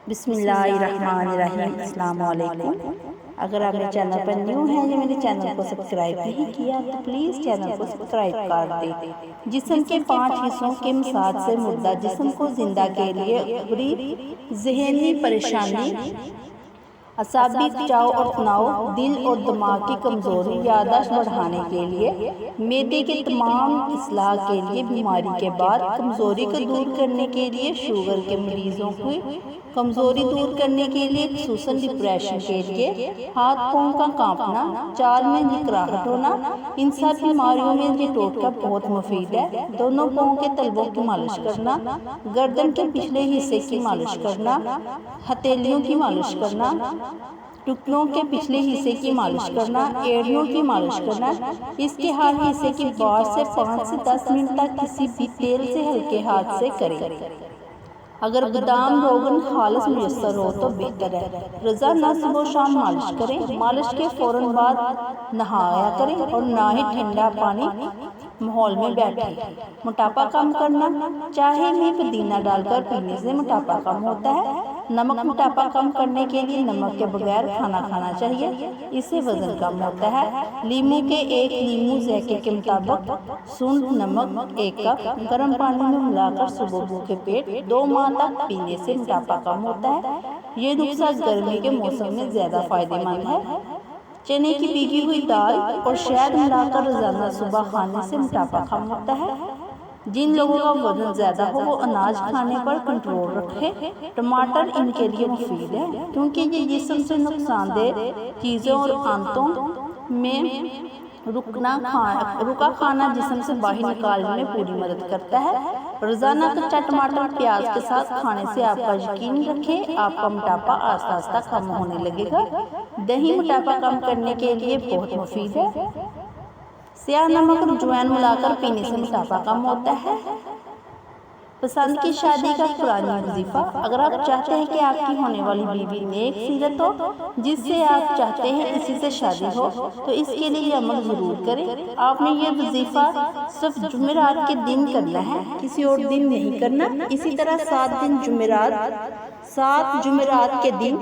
بسم اللہ الرحمن الرحیم۔ السلام علیکم۔ اگر آپ میرے چینل پر نیو ہیں یا میرے چینل کو سبسکرائب نہیں کیا تو پلیز چینل کو سبسکرائب کر دیں۔ جسم کے 5 حصوں کے مساعد سے مردہ جسم کو زندہ کے لیے عبری ذہنی پریشانی، اعصابی کھچاؤ اور تناؤ، دل اور دماغ کی کمزوری، یادداشت بڑھانے کے لیے، معدے کے تمام اصلاح کے لیے، بیماری کے بعد کمزوری کو دور کرنے کے لیے، شوگر کے مریضوں کی کمزوری دور کرنے کے لیے، خصوصاً ڈپریشن کے لیے، ہاتھ پاؤں کا کانپنا، چال میں جکراہٹ ہونا، ان سب بیماریوں میں یہ ٹوٹکا بہت مفید ہے۔ دونوں پاؤں کے تلووں کی مالش کرنا، گردن کے پچھلے حصے کی مالش کرنا، ہتھیلیوں کی مالش کرنا، ٹکنوں کے پچھلے حصے کی مالش کرنا، ایڑیوں کی مالش کرنا، اس کے ہر حصے کی بعد سے 5 سے 10 منٹ تک کسی بھی تیل سے ہلکے ہاتھ سے کریں۔ اگر بادام روغن خالص میسر ہو تو بہتر ہے۔ روزانہ صبح و شام مالش کریں۔ مالش کے فوراً بعد نہایا کریں اور نہ ہی ٹھنڈا پانی ماحول میں بیٹھیں۔ موٹاپا کم کرنا، چائے میں پودینہ ڈال کر پینے سے موٹاپا کم ہوتا ہے۔ نمک موٹاپا کم کرنے کے لیے نمک کے بغیر کھانا کھانا چاہیے، اس سے وزن کم ہوتا ہے۔ لیموں کے 1 لیموں ذائقے کے مطابق، سونڈ نمک 1 کپ گرم پانی میں ملا کر صبح بھوکے پیٹ 2 ماہ تک پینے سے موٹاپا کم ہوتا ہے۔ یہ نسخہ گرمی کے موسم میں زیادہ فائدہ مند ہے۔ چنے کی بھیگی ہوئی دال اور شہد ملا کر روزانہ صبح کھانے سے موٹاپا کم ہوتا ہے۔ جن لوگوں کا وزن زیادہ ہو وہ اناج کھانے پر کنٹرول رکھیں۔ ٹماٹر ان کے لیے مفید ہے کیونکہ یہ جسم سے نقصان دہ چیزوں اور آنتوں میں رکا کھانا جسم سے باہر نکالنے میں پوری مدد کرتا ہے۔ روزانہ کچا ٹماٹر پیاز کے ساتھ کھانے سے آپ کا یقین رکھیں آپ کا موٹاپا آہستہ آہستہ کم ہونے لگے گا۔ دہی موٹاپا کم کرنے کے لیے بہت مفید ہے۔ سیاہ نمک اور اجوائن ملا کر پینے سے موٹاپا کم ہوتا ہے۔ پسند کی شادی کا قرآنی وظیفہ۔ اگر آپ چاہتے ہیں کہ آپ کی ہونے والی بیوی نیک سیرت ہو، جس سے آپ چاہتے ہیں اسی سے شادی ہو، تو اس کے لیے یہ عمل ضرور کریں۔ آپ نے یہ وظیفہ صرف جمعرات کے دن کرنا ہے، کسی اور دن نہیں کرنا۔ اسی طرح 7 جمعرات کے دن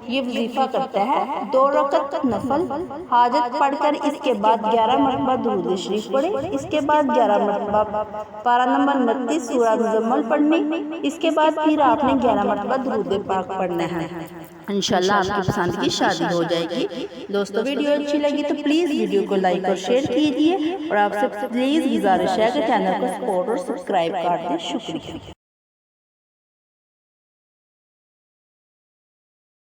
یہ وظیفہ کرتا ہے۔ 2 رکعت نفل حاجت پڑھ کر اس کے بعد 11 مرتبہ درود شریف پڑھیں۔ اس کے بعد 11 مرتبہ پارہ نمبر 29 سورہ مزمل پڑھنی۔ اس کے بعد پھر آپ نے 11 مرتبہ درود پاک پڑھنا ہے۔ انشاءاللہ آپ کی پسند کی شادی ہو جائے گی۔ دوستو ویڈیو اچھی لگی تو پلیز ویڈیو کو لائک اور شیئر کیجیے اور آپ سے پلیز گزارش ہے کہ چینل کو سپورٹ اور سبسکرائب کر دیں۔ شکریہ۔